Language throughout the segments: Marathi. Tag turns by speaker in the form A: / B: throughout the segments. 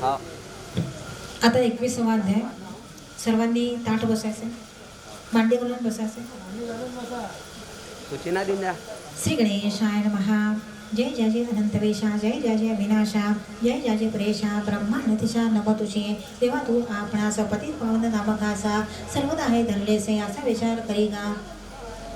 A: हा.
B: आता 21वा अध्याय. सर्वांनी ताठ बसायचे, मांडी घालून बसायचे.
A: सूचना देऊन द्या.
B: श्री गणेशाय नमः. जय जय जय अनंतवेशा, जय जय जय विनाशा, जय जय जय प्रेशा, ब्रह्मांडतिशा नभ तुझे. तेव्हा तू आपणास पतित पावन नामकासा सर्वदा हे धरलेसे असा विचार करी गा.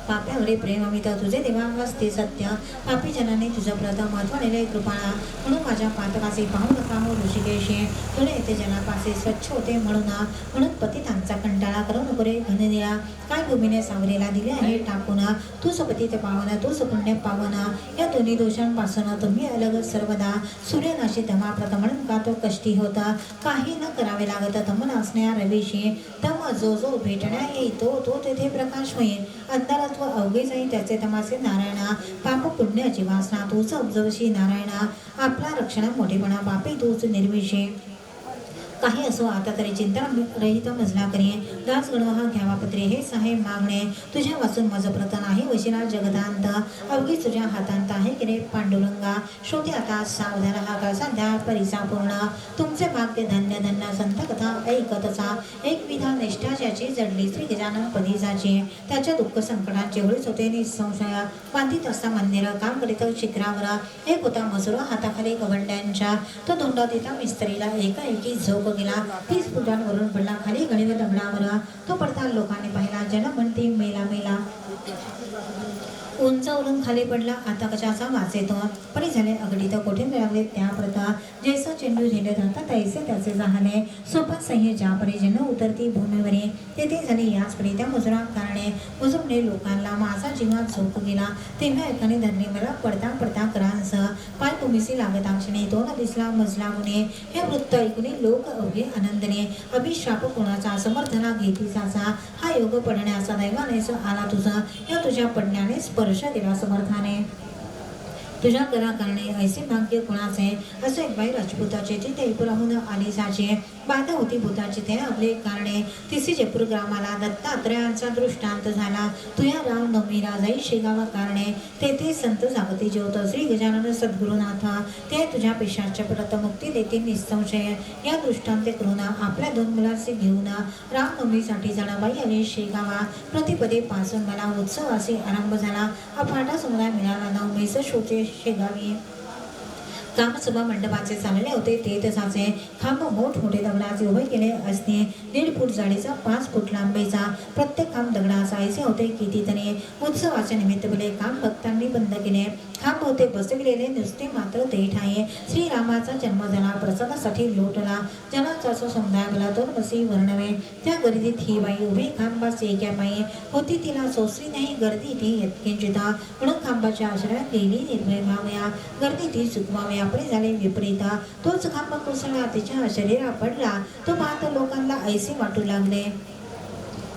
B: पाप्यावरे प्रेम अमित तुझे देवा असते सत्य. पापी जनाने तुझं प्रथम महत्वाने कृपाळा. म्हणून माझ्या पातकाचे पाहू नका हो ऋषिकेशे. तुला येथे जनापासे स्वच्छ होते म्हणून पतितांचा कंटाळा करू नको रे घननिळा. काय भूमीने सावरेला दिले आहे टाकून. तूच पतित पावन, तूच पुण्य पावन. या दोन्ही दोषांपासून तुम्ही अलग सर्वदा. सूर्यनाशी धमा प्रथमन का तो कष्टी होता. काही न करावे लागत तम असण्या रवीशी. तम जो जो भेटण्या येई तो तेथे प्रकाश होईल. अंधारात व अवघे जाई त्याचे तमासे नारायणा. पाप पुण्याची वासना तूच उपजवशी नारायणा. आपला रक्षणा मोठेपणा पापी तूच निर्विषे. काही असो आता तरी चिंता रहित मजला करी. दास गणवा घ्यावा पत्रे हे साहेब मागणे. तुझ्या वाचून माझं प्रत नाही वशिला जगदांत. अवघी तुझ्या हातांत आहे की रे पांडुरंगा. श्रोते आता सावधान हा काळ सध्या परिसा पूर्ण. तुमचे भाग्य धन्य धन्य संत कथा ऐकतचा. एक विधा निष्ठा ज्याची जडली श्री गजानन पदीसाची. त्याच्या दुःख संकटांचे होळीच होते निसंशय. बांधित असता मंदिर काम करीत शिखरावर. एक होता मसुरा हाताखाली गवंड्यांच्या. तो धोंडा देता मिस्त्रीला एकाएकी झोप गेला. 30 फुटांवरून पडला खाली गणिव दगडावर. तो पडता लोकांनी पाहिला जन म्हणते मेला मेला. उंचावरून खाली पडला आता कशाचा वास येतो. परी झाले अगडीत कोठे मिळाले त्या प्रथा. जैसा चेंडू झेंडत राहता तैसे त्याचे झाले. सोबत सह्य ज्या परी जन उतरती भूमीवरी. तेथे झाली याच परी त्या मजुरा कारणे. मजुरने लोकांना माझा जीवात झोप गेला. तेव्हा एकाने धरली मला पडता पडता करांस. पाय कुमिसी लागत अंशने तो न दिसला मजला गुणे. हे वृत्त ऐकून लोक अवघे आनंदने. अभिश्राप कोणाचा समर्थना घेतीचा. हा योग पडण्याचा दैवानेच आला तुझा. या तुझ्या पडण्याने स्पर्श दिला समर्थाने. तुझ्या करा करणे ऐसे भाग्य कोणाचे. असं एक बाई राजपुताचे ते जयपुराहून आली साचे. बाधा होती भूताची ते आपले कारणे. तिसी जयपूर ग्रामाला दत्तात्रयांचा दृष्टांत झाला. तुया राम नवमीला जाई शेगावा कारणे. तेथे संत जागती ज्योत श्री गजानन सद्गुरुनाथ. ते तुझ्या पेशाच्या प्रतमुक्ती देतील निसंशय. या दृष्टांते करून आपल्या 2 मुलांचे घेऊन रामनवमीसाठी जणाबाई आली शेगावा. प्रतिपदे पासून मला उत्सवासी आरंभ झाला. अफाटा समुदाय मिळाला नवमीस शोचे शेगावी. कामसभा मंडपाचे चालले होते ते तसाचे. खांब मोठमोठे दगडाचे उभे केले असते. 1.5 फूट जाडीचा 5 फूट लांबीचा. प्रत्येक खांब दगडाचा ऐसे होते कितीतरी. उत्सवाच्या निमित्त बले काम भक्तांनी बंद केले. खांब होते बसविलेले नुसते मात्र ते ठाये. श्रीरामाचा जन्म झाला प्रसादासाठी लोटला. जनाचा समुदाय मला 2 बसी वर्णवे. त्या गर्दीत ही बाई उभी खांबास एका बाई होती. तिला सोसली नाही गर्दी ती यत्किंचिता. म्हणून खांबाच्या आश्रयात गेली निर्भय व्हाव्या. गर्दी ती चुकवाव्या. आपले झाले विपरीत. तोच खांब कोसळला तिच्या शरीरा पडला. तो पाहत लोकांना ऐसे वाटू लागले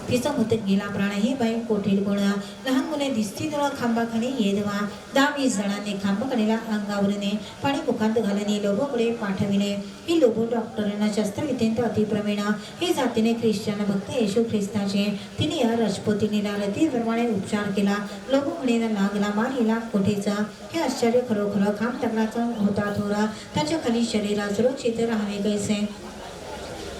B: तिचा मुतक गेला प्राण. ही बाई कोठील कोण. लहान मुले दिसती तुला खांबाखाली येदवा. 10-20 जणांनी खांबाकडीला अंगावरने पाणी मुखात घालणे लोभोकडे पाठविले. ही लोभो डॉक्टरांना शस्त्रविद्येत अतिप्रवीण. हे जातीने ख्रिश्चन भक्त येशू ख्रिस्ताचे. तिने या राजपुतीला रतीप्रमाणे उपचार केला. लोभोकडीला लागला मारीला कोठेचा. हे आश्चर्य खरोखर खांब दगडाचा होता थोरा. त्याच्या खाली शरीरात सुरक्षित राहावे कैसे.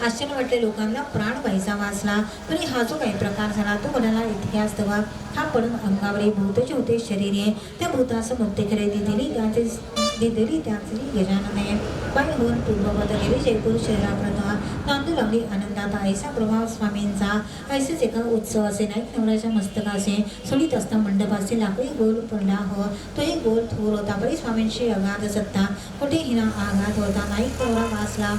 B: आश्चर्य वाटले लोकांना. प्राण व्हायचा वाचला. तरी हा जो काही प्रकार झाला तो कोणाला इतिहास दवा. हा पडून अंगावरी भूतचे होते शरीरे. त्या भूतास मुक्ती खरेदी दिली त्याची गजानने. बाई होऊन पूर्ववत गेली जयपूर शहराप्रथा. नांदू लागली आनंदात ऐसा प्रभाव स्वामींचा. ऐसेच एका उत्सव असे नाईक नवऱ्याच्या मस्तकाचे सोडीत असता मंडपाचे लाकडी गोल पडला हो. तोही गोल थोर होता. परी स्वामींची अगाध सत्ता. कुठे हिना आघात होता. नाईक नवरा वाचला.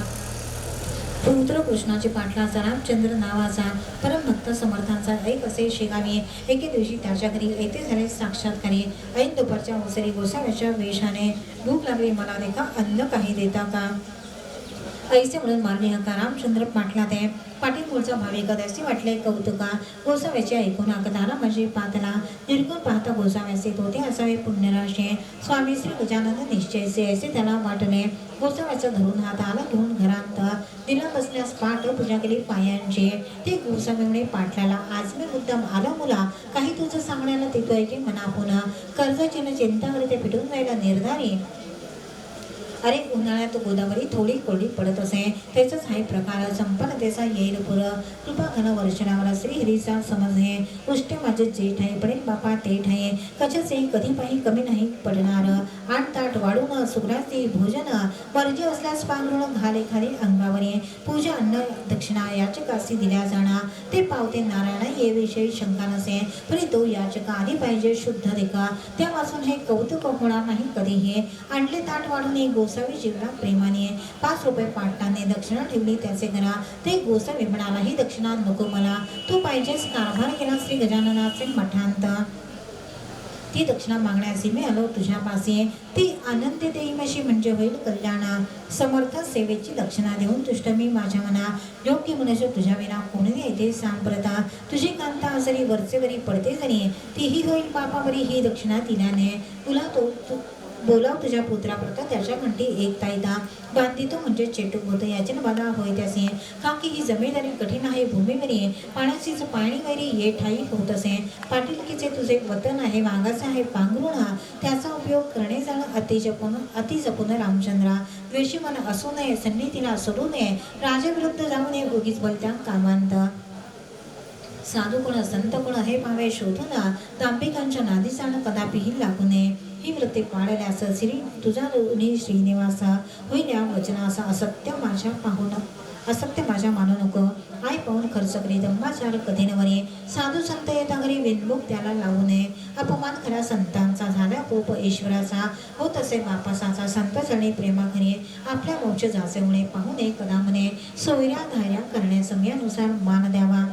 B: पुत्र कृष्णाचे पाटलाचा रामचंद्र नावाचा परमभक्त समर्थांचा एक असे शेगावी. एके दिवशी त्याच्या घरी येथे झाले साक्षात्कारी. ऐन दुपारच्या ओसरी गोसाव्याच्या वेशाने. भूक लागली मला देखा अन्न काही देता का. ऐसे म्हणून मारले हका रामचंद्र पाटला ते. पाटील मूळचा भाविक त्याचे वाटले कौतुका. गोसाव्याचे ऐकून आकताना माझी पातला. निर्गुण पाहता गोसाव्याचे तोते असावे पुण्यराशे. स्वामी श्री गजानन निश्चयसे ऐसे त्याला वाटले. गोसाव्याचा धरून हाताला घेऊन घरांत दिला बसल्यास पाठ पूजा केली पायांची. ते गोसाव्यामुळे पाटलाला आज मी मुद्दाम आला मुला. काही तुझं सांगण्याला देतोय की मना पुन्हा. कर्जाची न चिंता करते फिटून जायला निर्धारी. अरे उन्हाळ्यात गोदावरी थोडी कोरडी पडत असे, त्याचाच हाही प्रकार संपन्नतेचा येईल पुर. कृपा घन वर्षणावर श्रीहरीचा समज उष्टे माझे जेठ आहे, पडेल बापा तेठ आहे. कशाचे कधी पाही कमी नाही पडणार. आठ ताट वाढून सुग्रासी भोजन, वर्ज्य असल्यास पांघरून घाले खाली अंगावरी. पूजा अन्न दक्षिणा याचकासी दिल्या जाणार, ते पावते नारायण ये विषयी शंका नसे. तरी तो याचक आधी पाहिजे शुद्ध देखा, त्यापासून हे कौतुक होणार नाही कधीही. आणले ताट वाढून एक गोसावी जीवला प्रेमाने, 5 रुपये पाटणाने दक्षिणा ठेवली त्याचे घरा. ते गोसावी म्हणाला, ही दक्षिणा नको मला, तू पाहिजेस कारभार केला श्री गजाननाचे मठांत. ती दक्षिणा मागण्यासी मी आलो तुझ्यापाशी, ती आनंद देईमशी म्हणजे होईल कल्याण. समर्थ सेवेची दक्षिणा देऊन तुष्ट मी माझ्या मना, योग्य मनुष्य तुझ्या विना कोणी येते सांप्रता. तुझी कांता जरी वरचेवरी पडते जरी, तीही होईल पापावरी ही दक्षिणा दिल्याने. तुला तो बोलाव तुझ्या पुत्राप्रता त्याच्या कंठी एक ताईदा, बांधितो म्हणजे चेटूक होतं याचे बाधा होय त्याचे. का की ही जमेदारी कठीण आहे भूमीवरी, पाण्याचीच पाणी वैरी ये ठाई होत असे. पाटीलकीचे तुझे वतन आहे, वाघाचे आहे पांघरुण, त्याचा उपयोग करणे जाण अति जपून रामचंद्रा. द्वेषी मन असू नये, सन्निधीला सोडू नये, राजाविरुद्ध जाऊ नये उगीच बोलत्या कामांत. साधू कोण संत कोण हे पावे शोधून, दांभिकांच्या नादी जाण कदापिही लागू नये. ही वृत्ती पाळल्यास श्री तुझा श्रीनिवास होईल या वचनासा. असत्य माझ्या मानू नको, आय पाहून खर्च करी दंबाचार कधी नवरे. साधू संत येता घरी विनमुख त्याला लावू नये. अपमान खरा संतांचा झाला कोप ईश्वराचा, हो तसे बापासाचा संत चरणी प्रेमा घरी. आपल्या मोक्ष जाचे होणे पाहू नये कदा म्हणे, सोयऱ्या धाऱ्या करण्या समयानुसार मान द्यावा.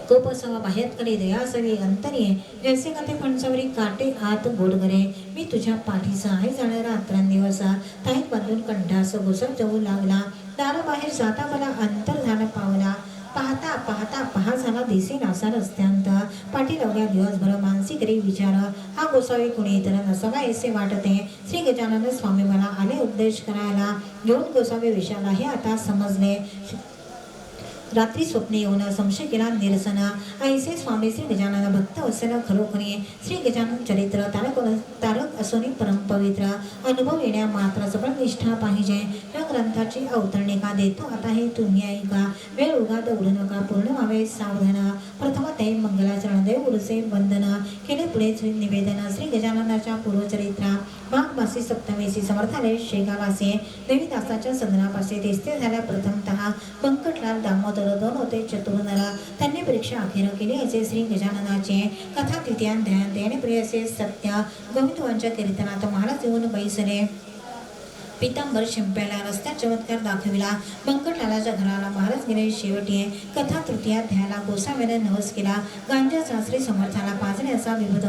B: कोपसवा बाह्यातकडे दयासवी अंतरी, जैसे कथे फणसावरी काटे आत गोड घरे. मी तुझ्या पाठीचा आहे जाणारा रात्रंदिवस, ताईत बांधून कंठास घुसत जाऊ लागला. दाराबाहेर जाता मला अंतर झाला पावला, पाहता पाहता पहा झाला दिसे नासा रस्त्यांत. पाठी लावल्या दिवसभर मानसिक रे विचार, हा गोसावी कुणी इतर नसावा ऐसे वाटते. श्री गजानन स्वामी मला आले उपदेश करायला, घेऊन गोसावी विषयाला हे आता समजले. रात्री स्वप्ने येऊन संशय केला निरसन, ऐसे स्वामी श्री गजानन भक्त वत्सल खरोखरी. श्री गजानन चरित्र तारक असोनी परमपवित्र, अनुभव येण्या मात्र सबळ निष्ठा पाहिजे. या ग्रंथाची अवतरणिका देतो आता हे तुम्ही ऐका. वेळ उगाद उडू नका, पूर्ण व्हावे सावधान. प्रथम ते मंगलाचरण देव उडसे वंदन, केले पुढे निवेदन. श्री गजाननाच्या पूर्वचरित्रा माघमासी सप्तमीसी समर्थालय शेगावासी. देवीदासाच्या सदनापासे दिसते झाल्या प्रथमतः बंकटलाल दामोदर दोन होते चतुर्नर. त्यांनी परीक्षा अखेर केली असे श्री गजाननाचे. कथा तृतीयान ध्यान देणे प्रिय असे सत्य. गोविंदवांच्या कीर्तनात महाराज येऊन बैसले. पितांबर शिंप्याला रस्त्यात चमत्कार दाखविला. बंकटलालाच्या घराला महाराज गेले शेवटी. कथा तृतीया ध्याला गोसाव्याने नवस केला. गांजाचा श्री समर्थाला पाजण्याचा विबोध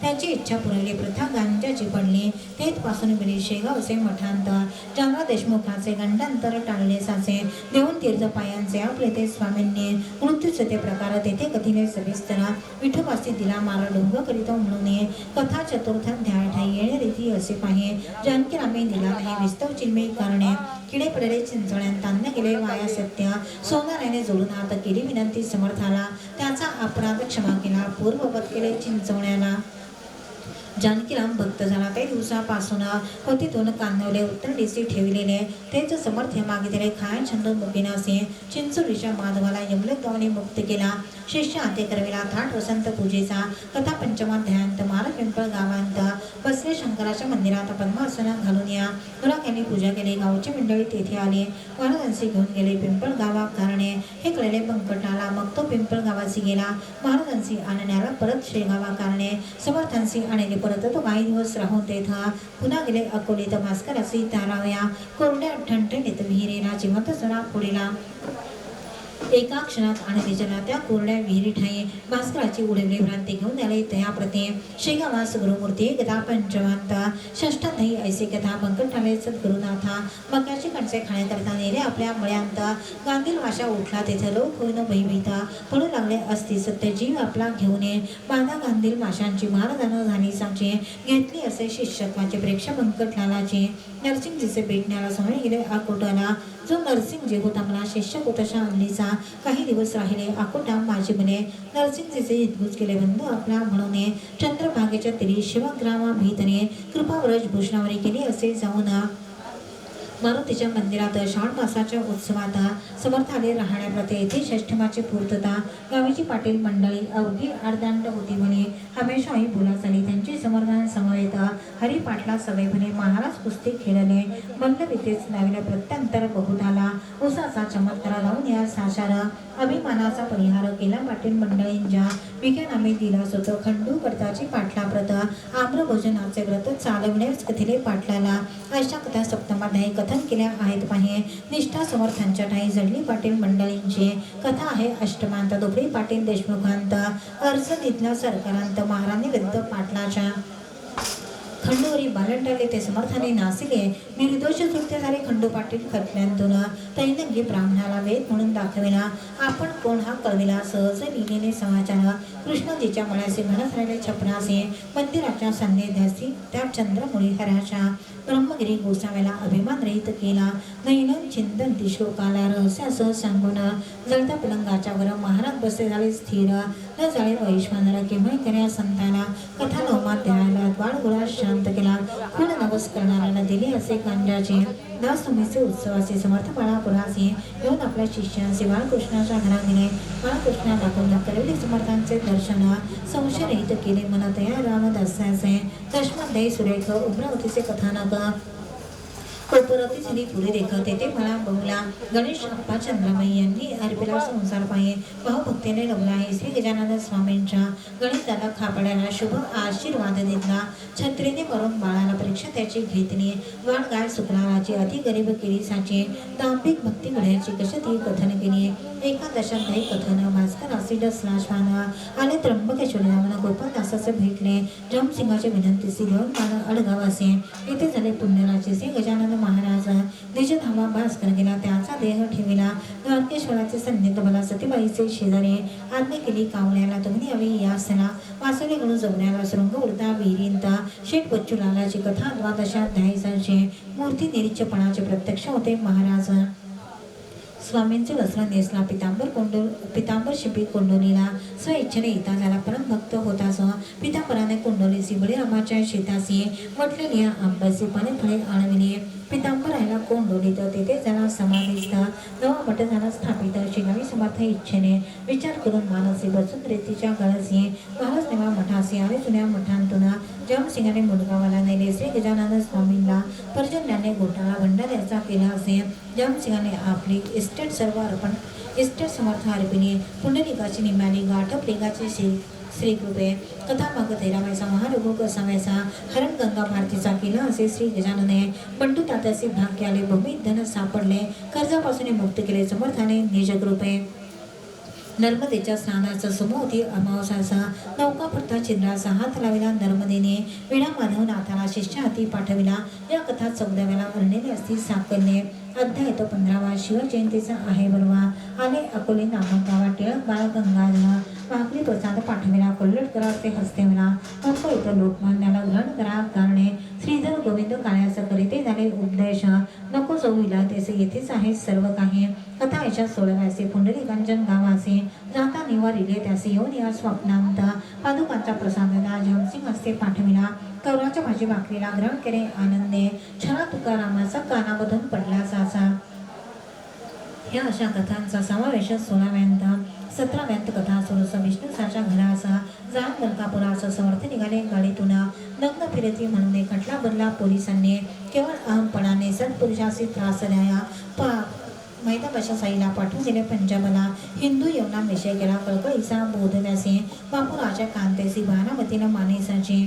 B: त्यांची इच्छा पुरवली. प्रथा गांजाची पडली. तेथपासून गेली शेगाव असे मठांत. जानराव देशमुखाचे गंडांतर टाळले साचे. देऊन तीर्थ पायांचे आपले ते स्वामींनी. मृत्यूचे ते प्रकार तेथे कथिले सविस्तर. विठोबासी दिला मारा डोंग करीतो म्हणून. कथा चतुर्थ ध्याय ठाई येणे रीती असे पाहे. जानकीरामे दिला नाही विस्तव चिन्मय करणे. किडे पडले चिंचवण्यात तान्य केले वाया सत्य. सोनाराने जोडून हात केली विनंती समर्थाला. त्याचा अपराध क्षमा केला पूर्ववत केले चिंचवण्याला. जानकीराम भक्त झाला. काही दिवसापासून होती दोन कांदवले उत्तर दिसी ठेवलेले. तेच समर्थ मागितले खाय छंद मुकिनासे. चिंचोलीच्या माधवाला यमलक गावाने मुक्त केला. शिष्य आते करविला थाट वसंत पूजेचा. कथा पंचमाध्यायांत मार पिंपळ गावांत. बसले शंकराच्या मंदिरात पद्मासन घालून या. यांनी पूजा केली. गावची मंडळी तेथे आली. महाराजांशी घेऊन गेले पिंपळ गावा कारणे. हे कळले बंकटाला. मग तो पिंपळ गावाशी गेला. महाराजांशी आणण्याला परत शेगावा कारणे. समर्थांशी आणले परत तो काही दिवस राहून तेथा पुन्हा गेले अकोलीत. भास्करासी तारावया कोरड्या ठणठणीत विहिरीला जिवंत सडा फोडीला. एका क्षणात आणि तिच्याला त्या कोरड्या विहिरी ठाई भास्कराची उडवली भ्रांती घेऊन आले तया प्रते. शेगावास गुरुमूर्ती कथा पंचमांत. षष्ठातही ऐसे कथा बंकटाले सद्गुरुनाथा. मक्याची कणसे खाण्याकरता नेले आपल्या मळ्यांत. गांधील वाशा उठला तेथे लोक होईन भयभीत. पडू लागले असती सत्य जीव आपला घेऊन ये. बाधा गांधील माशांची महाराजांना झाली साची. घेतली असे शिष्यत्वाची प्रेक्षा बंकटलालाची. नरसिंगजीचे भेटण्याला समोर गेले अकोटाला. जो नरसिंगजी होता मला शिष्य होताशा अंगलीचा. काही दिवस राहिले अकोटा माझी म्हणे. नरसिंगजीचे हितगुज केले बंधू आपला म्हणून. चंद्रभागेच्या तिरी शिवग्रामा भीतने. कृपा व्रज भूषणावरी केली असे जाऊन. मारुतीच्या मंदिरात श्रावण मासाच्या उत्सवात समर्थ आले राहण्याप्रती येथे षष्ठमाची पूर्तता गावीची पाटील मंडळी अवघी अर्धांड होती म्हणे. हमेशाही बोला चाली त्यांची समर्थन समवेत हरिपाटला सवय म्हणे. महाराज कुस्ती खेळले मल्लविद्येच नाविले प्रत्यंतर बहुताला उसाचा चमत्कार लावून या साशार अभिमानाचा परिहार केला. पाटील मंडळींच्या विज्ञानामे दिलास होतं खंडू करताची पाटला प्रत आम्र भोजनाचे व्रत चालवण्यास कथिले पाटलाला अशा कथा सप्तमाध्यायी कथन केल्या आहेत पाहे. निष्ठा समर्थांच्या ठाई जडली पाटील मंडळींची कथा आहे अष्टमांत. दुबळी पाटील देशमुखांत अर्ज दितला सरकारांत महाराणी विरुद्ध पाटलाच्या खंडोरी बालंटाले ते समर्थाने नासिले निर्दोष सुटते झाले. खंडू पाटील खटल्यांतून तैनंगी ब्राह्मणाला वेद म्हणून दाखविला. आपण कोण हा कळविला सहज लिहिलेले समाचार कृष्णजीच्या मळ्याचे म्हणत राहिले छपरासे मंदिराच्या सान्निध्यासी त्या चंद्रमुळी हराच्या ब्रह्मगिरी गोसाव्याला अभिमान रहित केला. नैनन चिंतन दिशोकाला रहस्यासह सांगून जळता पलंगाच्या वर महाराज बसे झाले स्थिर. न जाळे वैश्वानरा केव्हा कर्या संताला कथा नवमात द्यायला वाडगोळा शांत केला. खूण नवस करणाऱ्याला दिले असे गांजाचे दासुमीचे उत्सवाचे समर्थ बाळापुराचे येऊन आपल्या शिष्यांचे बाळकृष्णाच्या घरात गेले. बाळकृष्णा दाखवून करवली समर्थांचे दर्शन संशयरहित केले. मन तया रामदासाचे दशमध्ये सुरेख उमरावतीचे कथानक कोपरती झाली पुढे रेखा तेथे मला बहुला गणेश अप्पा चंद्रमयी यांनी अर्पिला संसार पाये भावभक्तीने लवला आहे. श्री गजानन स्वामींच्या गणिताला खापड्याला शुभ आशीर्वाद दिला. छत्रीने मरून बाळाला परीक्षा त्याची घेतली. वाण गाय सुकलाची अति गरीब केलीसाची दांभिक भक्ती मिळायची कशती कथन केली. एका दशाध्यायी कथन भास्कर आसिड स्लाशवान आले त्र्यंबकेश्वरी जाऊन गोपालदासाचे भेटले. जमसिंगाच्या विनंतीसी घेऊन मान अडगावासे येथे झाले पुण्यराचे. श्री गजानन महाराज निज धावा भास्कर गेला त्याचा देह ठेविला. द्वारकेश्वराचे सन्निध मला सतीबाईचे शेजारी आज्ञा केली कावण्याला तुम्ही यावे यासना वासुली गणू जगण्याला शृंग उडता विहिरींत शेठ बच्चूलालाची कथा द्वादशाध्यायीची मूर्ती निरीक्षपणाचे प्रत्यक्ष होते. महाराज स्वामींचे वस्त्र नेसला पितांबर शिपी कोंडोलीला स्वइच्छेने येता झाला. परमभक्त होतास पितांबराने कोंडोलीसी बळीरामाच्या शेतासी म्हटलेली आंब्याची पाने फळे आणविली. पितांबराला कोंडोलीत तेथे झाला समाधिस्थ. नवा मठ झाला स्थापित. शिगावी समर्थ इच्छेने विचार करून मानसी बसून रेतीच्या गळसी महाराज नेवा मठासी आणि जुन्या मठांतून जमसिंगाने मुडगावाला नेले. श्री गजानन स्वामींना पर्जन्याने घोटाळा भंडाऱ्याचा केला असे जमसिंगाने आपली इस्टेट सर्व अर्पण इस्टेट समर्थ अर्पिणी पुंडलिकाची निम्याली गाठ प्रेगाची श्रीकृपे कथा माग 13वायचा महारोग कसावायचा हरण गंगा भारतीचा केला असे श्री गजानने बंडू तात्याचे भाग्य आले. भूमी धन सापडले कर्जापासून मुक्त केले समर्थाने निजकृपे. नर्मदेच्या स्नानाचा समोती अमावसाचा नौका फुटता छिद्राचा हात लाविला. नर्मदेने विडा माधव नाथाला शिष्य हाती पाठविला. या कथा 14व्याला वर्णिले असती साकलने. अध्याय तो 15वा शिवजयंतीचा आहे बरवा. आले अकोले नामक गावात टिळक बाळ गंगाधर भाकरी प्रसाद पाठविला. कोल्हटकरा ते हस्तेवला पंप इथं लोकमान्याला ग्रहण करा कारणे श्रीधर गोविंद काळ्याचं करीते झाले उपदेश नको जाऊ विला तेसे येथेच आहे सर्व काही. कथा याच्या 16व्याचे पुंडलिकांजन गावाचे जाता निवारिले त्याचे येऊन या स्वप्नांत पादुकांचा प्रसादाला जमसिंग हस्ते पाठविला. कौराच्या भाजी भाकरीला ग्रहण केले आनंदे छळा तुकारामाचा कानामधून पडला साचा. ह्या अशा कथांचा समावेश 16व्यांत 17व्यांत कथा सुरस विष्णूसाच्या घराचा जाण मलकापुराचा समर्थ निघाले गाडीतून लग्न फिरती म्हणून खटला बदला पोलिसांनी केवळ अहमपणाने सत्पुरुषाशी त्रास द्याया मैदाबाच्या साईला पाठवून दिले. पंजाबला हिंदू यवना विषय केला कळकळीचा बोध त्याचे बापूराच्या कांतेसी बारामतीला मानेसाची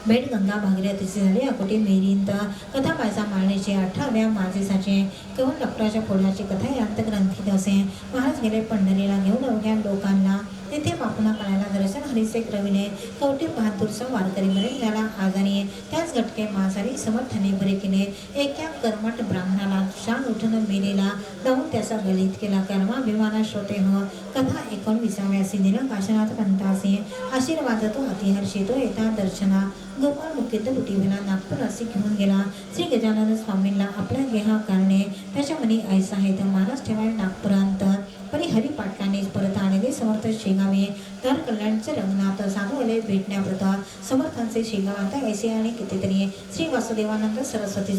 B: भेट गंगा भागीरथीची झाली. अकोटी मेरींत कथा पायचा माळणीचे 18व्या माझेसाचे केवळ डॉक्टराच्या फोडाची कथा यांत ग्रंथीत असे. महाराज गेले पंढरीला घेऊन अवघ्या लोकांना तेथे बापुना काळाला दर्शन हरीचे क्रविले. कवटी बहादूरचा वारकरी बरे झाला आजारी त्याच घटके मासारी समर्थाने बरे केले. एका कर्मठ ब्राह्मणाला शान उठून मेलेला लावून त्याचा गलित केला. कर्माभिमाना श्रोते हो कथा 19व्यासी दिला काशनाथ पंथासी आशीर्वाद तो अतिहर्षी तो येता दर्शना गोपाळ मुख्यत बुटीवेला नागपुरासी घेऊन गेला. श्री गजानन स्वामींना आपल्या गेहा कारणे त्याच्या मनी ऐसा आहे तर महाराज ठेवाय नागपुरांत परी हरिपाटलाने परत आलेले समर्थ शेगावे तर कल्याणचे रंगनाथ साधूले भेटण्याप्रत समर्थांचे शेगावांत ऐसे आणि कितीतरी श्री वासुदेवानंद सरस्वती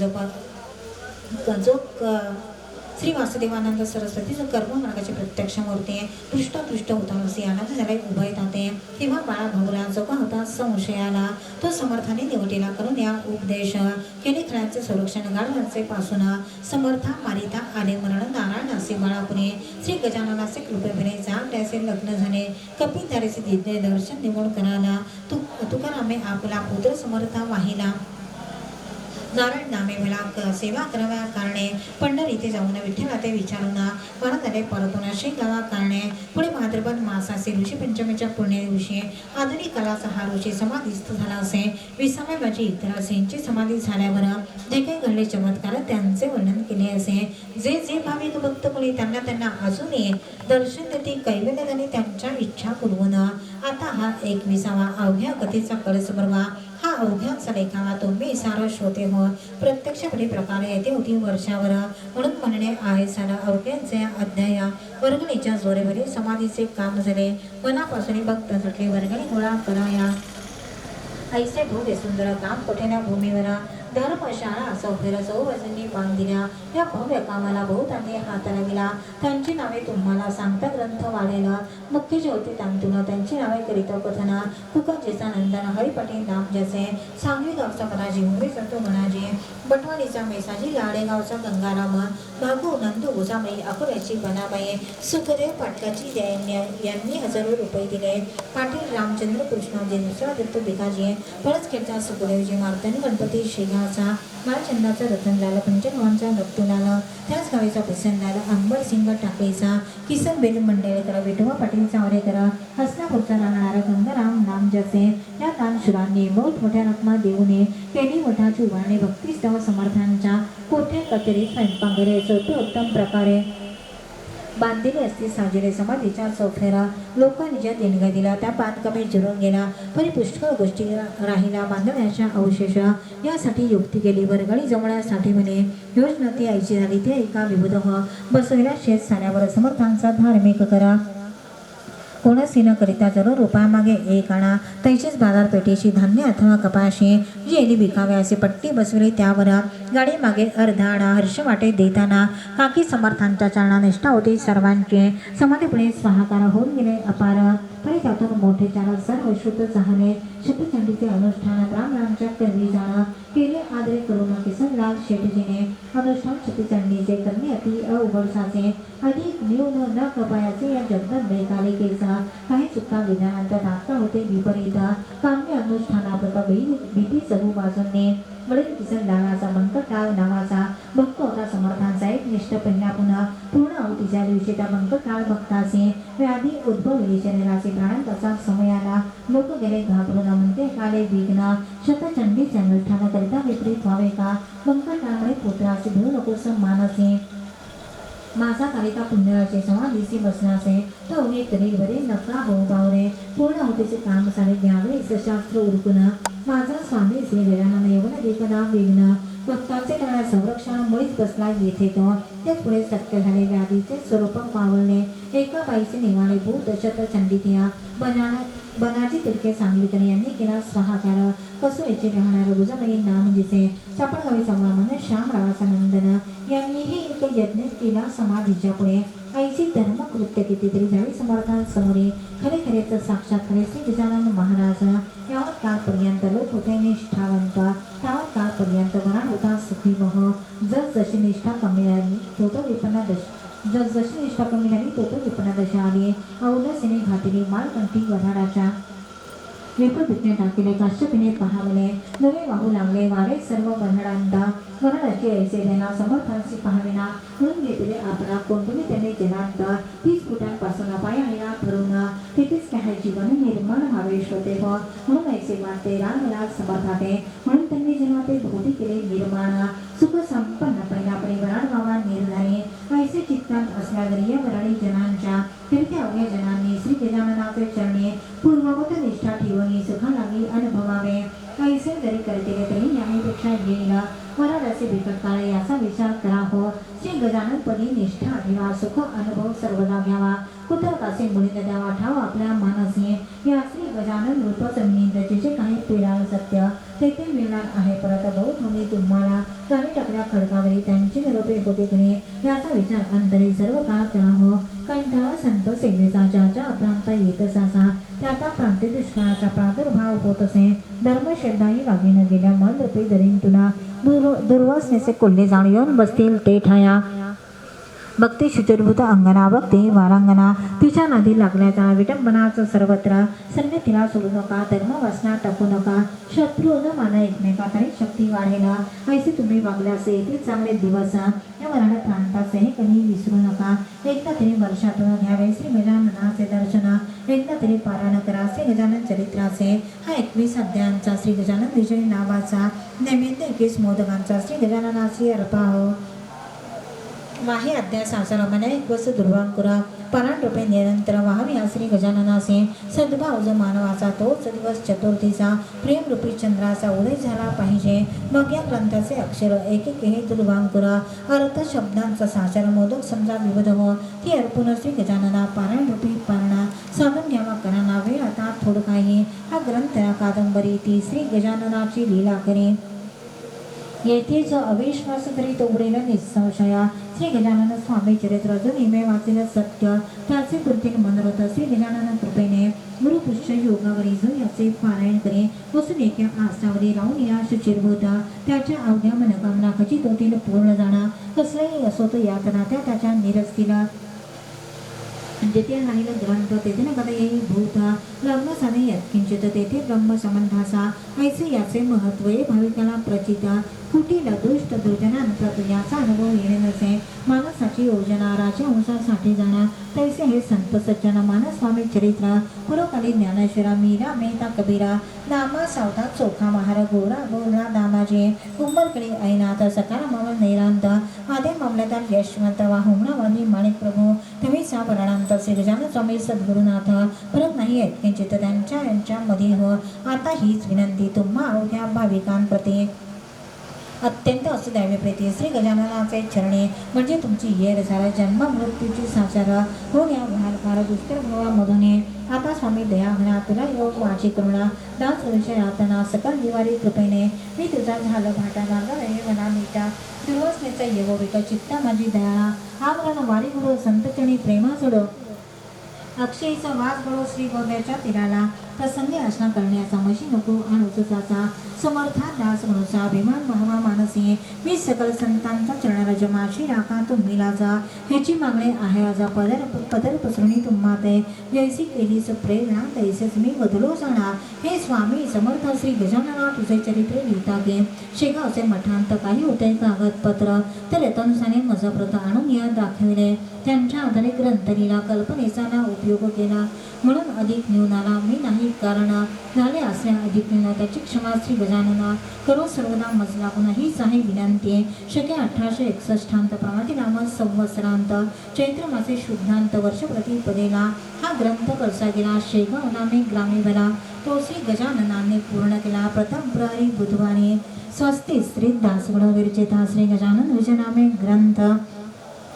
B: जो श्री वासुदेवानंद सरस्वती जो कर्ममार्गाची प्रत्यक्ष मूर्ती पृष्ठ होता असे आनंद झाला उभय ताते तेव्हा बाळा भाऊला जो का होता संशयाला तो समर्थाने निवडीला करून या उपदेश केले खऱ्याचे संरक्षण गाढवांचे पासून समर्था मारिता आले मरण नारायण असे बाळापुणे श्री गजाननाचे कृपेने जागड्याचे लग्न झाले कपितारेचे दिव्य दर्शन निवड करायला तुकारामे आपला पुत्र समर्था वाहिला नारायण नामे मला सेवा कराव्या कारणे पंढरी इथे जाऊन विठ्ठला ते विचारून परत आले परतून गावा कारणे पुढे भाद्रपद मासाचे ऋषी पंचमीच्या पुण्य दिवशी आधुनिक कलाचा हा ऋषी समाधीस्थ झाला असे 20व्या माझी इतरासेंची समाधी झाल्यावर जे काही घडले चमत्कार त्यांचे वर्णन केले असे जे भाविक भक्त कोणी त्यांना अजूनही दर्शन देते कैवल्य झाले त्यांच्या इच्छा पूर्वून आता हा 21वा अवघ्या कथेचा कळस बरवा हा अवघ्यांचा लेखावा तुम्ही सारा श्रोते हो प्रत्यक्षपणे प्रकारे येते होती वर्षावर म्हणून म्हणणे आहे सारा अवघ्यांचे अध्याय वर्गणीच्या जोरेवरील समाधीचे काम झाले मनापासून भक्त सुटले वर्गणी गोळा कराया ऐसे भव्य सुंदर काम कोठेना भूमीवर धर्मशाळा सौफेर चौवजनी बांधिल्या या भव्य कामाला बहुतांनी हात लागला त्यांची नावे तुम्हाला सांगता ग्रंथ वाढेला मुख्य ज्योती तांतून त्यांची नावे करीत कथन कुकजेचा नंदन हरिपटी नाम जसे सांगली गावचा मनाजी मुंबई संतो मनाजी बटवाडीचा मेसाजी लाडेगावचा गंगाराम भागू नंदू उजामई अकोल्याची बनाबाई सुखदेव पाटलाची यांनी हजारो रुपये दिले पाटील रामचंद्र कृष्णाजी दुसरा दत्त भिकाजी परसखेडचा सुखदेवजी मार्तनी गणपती शेगावचा माळचंदाचा रतनलाल पंचगावांचा नक्तुलाल त्याच गावीचा प्रसन्नलाल अंबरसिंग टाकळीचा किसन बेल मंडळकर विठोबा पाटील चावरेकर हसनापूरचा राहणारा गंगाराम नामजसे या दानशुरांनी मोठमोठ्या रकमा देऊने केली मठाची उभारणी भक्तिस्तव समर्थांच्या कोठ्या कचेरी स्वयंपाकघरे उत्तम प्रकारे बांधलेली असती साजिरे समाधीच्या चौफेरा लोकांनी ज्या देणग्या दिला त्या बांधकामे जिरून गेला परी पुष्कळ गोष्टी राहिला बांधण्याच्या अवशेष यासाठी युक्ती केली वर्गणी जमण्यासाठी म्हणे योजना ती आईची झाली ते एका विबुध बसवल्या शेत साऱ्यावर समर्थांचा धार्मिक करा कोणसी न करिता जरूर रुपयामागे एक आणा तैचीच बाजारपेठेची धान्य अथवा कपाशी जी एली विकावे असे पट्टी बसवली त्यावर गाडी मागे अर्धा आणा हर्ष वाटे देताना काकी समर्थांच्या चालना निष्ठा होती सर्वांचे समाधीपुढे स्वाहाकार होऊन गेले अपार तरी त्यातून मोठे चालक सर्व शुद्ध झाले शतचंडीचे अनुष्ठान रामरामच्या करवी जाणं केले आदरे करून किसनलाल शेठजीने अनुष्ठान शतचंडीचे करणे अति अवघडसाचे अधिक न्यून न कपायाचे या जगदंबे कालिकेचा काही चुका विधानांत दाखता होते विपरीत काम्य अनुष्ठानाप्रता भीती चहू बाजूंनी वडील किसनलालाचा बंकटकाळ नावाचा भक्त होता समर्थांचा एक निष्ठ पहिला पुन्हा पूर्ण अवतीच्या दिवशी त्या बंकटकाळ भक्ताचे व्याधी उद्भवली शरीराचे प्राणांचा समयाला लोक गेले घाबरून म्हणते काले विघ्न शतचंडीचे अनुष्ठान करिता विपरीत व्हावे का बंकटकाळमुळे पुत्राचे भिऊ नकोस मानसे माझा कालिका पुण्यराचे समाधीशी बसण्याचे तो एक तरी बरे नका हो बावरे पूर्ण होतेचे काम सारे घ्यावे शास्त्र उरकून माझा स्वामी श्री गजानन येऊन देखना विघ्न भक्ताचे करण्यात संरक्षण मुळीच बसला येथे तो तेच पुढे सत्य झाले व्याधीचे स्वरूप पावलणे एका बाईचे निवाळे भूत शतचंडीतिया बनाची तिरके सांगलीकर यांनी केला स्वाहाकार कसुरीचे राहणार बुजाबाई नाम दिसे चापडगावीचा वामन श्यामरावाचा नंदन यांनीही एक यज्ञ केला समाधीच्या पुढे ऐसी धर्मकृत्य कितीतरी जावी समर्थांसमोरे खरेच साक्षात खरे श्री गजानन महाराज यावत काळपर्यंत लोक होते निष्ठावंत त्यावत काळपर्यंत वराड होता सुखीमह जशी निष्ठा कमी झाली तो विपन्ना जशी निष्ठा कमी झाली तो विपन्ना दशा आली औलसेने घातली मालकंठी वराडाच्या विपुलपणे टाकले काश्यपीने पाहावले नवे वाहू लागले वारे सर्व वराडांदा वराडाची ऐसे देना समर्थांशी पाहाविना म्हणून घेतले आपला कोणतुनी त्याने केलांत 30 फुटांपासून पायाला भरून तिथेच काही जीवन निर्माण व्हावे श्रोते व म्हणून ऐसे वाटते रामला समर्थाते म्हणून त्यांनी जेव्हा ते भोवती केले निर्माण सुख संपन्नपणे आपले वराड गावा निर्धारे ऐसे चित्तात असल्या तरी या वराडी जनांच्या फिरत्या अवघ्या जनांनी श्री गजाननाचे चरणी पूर्ववत निष्ठा ठेवून सुखा लागी अनुभवावे ऐसे जरी करते तरी यापेक्षा येईल वराडाचे बिकट काळ याचा विचार करा हो श्री गजानन पदी निष्ठा ठेवा सुख अनुभव सर्वदा घ्यावा कुतर्काचे मुलींना द्यावा ठाव आपल्या मानसी या श्री गजानन रूप संगीताचे जे काही पेराळ सत्य तेथे मिळणार आहे. परत बहु तुम्हाला काही टाकल्या खडकावरी त्यांची निरोपे होते कुणी याचा विचार अंतरी सर्व काळ करावं. कंठाळा संत सेवेचा ज्याच्या अप्रांत येत असाचा त्याचा प्रांती दुष्काळाचा प्रादुर्भाव होत असे. धर्मश्रद्धाही वागी न गेल्या मन रूपी दरीन तुला दुर्वासनेचे कोल्हे जाण येऊन बसतील ते ठाया. भक्ती शुचिर्भूत अंगना भक्ती वारांगणा तिच्या नादी लागल्याचा विटंबनाचं सर्वत्र सर्व तिला सोडू नका. धर्म वासना टाकू नका. शत्रू न माना एकमेका तरी शक्ती वाढेना. ऐसे तुम्ही वागल्यास येथे चांगले दिवस या मराठा प्रांताचे हे कधी विसरू नका. एकदा तरी वर्षातून घ्यावे श्री गजाननाचे दर्शन. एकदा तरी पारायण करा श्री गजानन चरित्राचे. हा 21 अध्यायांचा श्री गजानन विजय नावाचा नैवेद्य 21 मोदकांचा श्री गजाननाची अर्पाहो. वाहे अध्याय सासरमने वस दुर्वांकुरा पराण रूपे निरंतर व्हावी श्री गजाननाचे. सद्भाव जो मानवाचा तोच दिवस चतुर्थीचा प्रेमरूपी चंद्राचा उदय झाला पाहिजे. मग या ग्रंथाचे अक्षर एक एक हे दुर्वांकुरा अर्थ शब्दांचा साचार मोदक समजा विविध हो ती अर्पून श्री गजानना पारायण रूपी पारणा साधून घ्यावा कराना वेळ आता थोड काही. हा ग्रंथ कादंबरी ती श्री गजाननाची लीला करी. येथेच अविश्वास तरी तो उडेल निसंशया. श्री गजानन स्वामी चरित्र जो निमे वाचेल सत्य त्याचे कृतीन मनोरथ श्री गजानन कृपेने गुरुपुष्य योगावरी जो याचे पारायण करे बसून एका आसनावरी राहून या शुचिर्भूत त्याच्या अवघ्या मनोकामना खचित होतील पूर्ण जाणा. कसलाही असोत यातना त्याच्या निरस्तीला जेथे राहील ग्रंथ तेथे न कदा येई भूत लग्न साने यत्किंचित तेथे ब्रह्म संबंधाचा ऐसे याचे महत्व हे भाविकाला प्रचिता. कुटील दुष्ट दुर्जनांप्रत याचा अनुभव येणे नसे. मानसाची योजना राजहंसासाठी जाणार तैसे हे संत सज्जन मानस्वामी चरित्र पुरोकाली ज्ञानेश्वरा मीरा मेहता कबीरा नामा सावता चोखा महार गोरा गोरा दामाजी उंबरकडे ऐनाथ सकार मावळ नैरांत आदे मामलेदार यशवंत वा हुमणावादी माणिक प्रभू तुम्ही सा वर्णांत श्री गजानन स्वामी सद्गुरुनाथ परत नाही आहेत किंचित यांच्यामध्ये हो. आता हीच विनंती तुम्हा अवघ्या भाविकांप्रती अत्यंत असू द्यावी प्रीती. श्री गजाननाचे चरणी म्हणजे तुमची येर झाला जन्म मृत्यूची साचार होऊन या भार दुष्कर भावामधून आता स्वामी दयाघना तुला योग माझी करुणा दास विषय यातना सकल निवारी कृपेने मी तुझा झालं भाटा मार्ग मना नीटा दुर्वासनेचा येवोविक चित्ता माझी दयाळा. आमरण वारी गुरु संतचणी प्रेमा सोडो अक्षयीचा वास गळो श्री गोव्याच्या तीराला प्रसंगी आसना करण्याचा मशी नको अनुचाचा समर्था दास म्हणूचा अभिमान भावा मानसी मी सकल संतांचा चरणाराज माझी राखा तुम्ही लाजा ह्याची मागणी आहे आजा पदर पसरणी तुम्हा ते जैसी केलीच प्रेरणा तैसेच मी बदलो जाणार. हे स्वामी समर्थ श्री गजानना तुझे चरित्र लिहिता गे शेगावचे मठांत काही होते कागदपत्र तर यथानुसाने मजा प्रत आणून या दाखविले. त्यांच्या आधारे ग्रंथलीला कल्पनेचा ना उपयोग केला म्हणून अधिक न्यूनाला मी नाही कारण झाले असल्या अधिक न्यून त्याची क्षमा श्री गजानना करो सर्वदा मजला पुन्हा हीच आहे विनंती. शके 1861 प्रमाती नाम संवत्सरांत चैत्र मासे शुद्धांत वर्ष प्रतिपदेला हा ग्रंथ कळसा गेला. शेगाव नामे ग्रामी भला तो श्री गजाननाने पूर्ण केला. प्रथम प्रहरी बुधवारी स्वस्ती श्री दासगड विरचिता श्री गजानन विजनामे ग्रंथ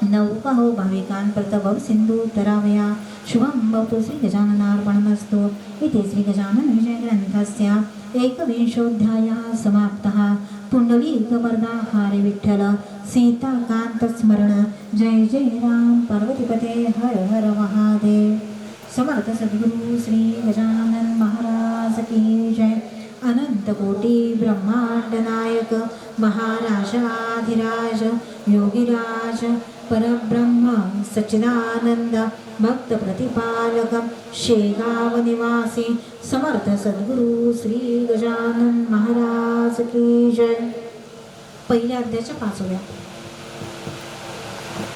B: नौका हो भाविकान प्रतभव सिंधू तरावया शुभम भवतु श्री गजाननार्पणमस्तु. इति श्री गजानन विजय ग्रंथस्य 21ोऽध्यायः समाप्तः. पुंडलीकवरदा हरे विठ्ठल सीताकांत स्मरण जय जय राम पार्वतीपते हर हर महादेव. समर्थ सद्गुरु श्री गजानन महाराज की जय. अनंत कोटी ब्रह्मांड नायक महाराजाधिराज योगीराज परब्रह्म सच्चिदानंद भक्त प्रतिपालक शेगाव निवासी समर्थ सद्गुरु श्री गजानन महाराज की जय. पहिल्या अध्यायाच्या 5व्या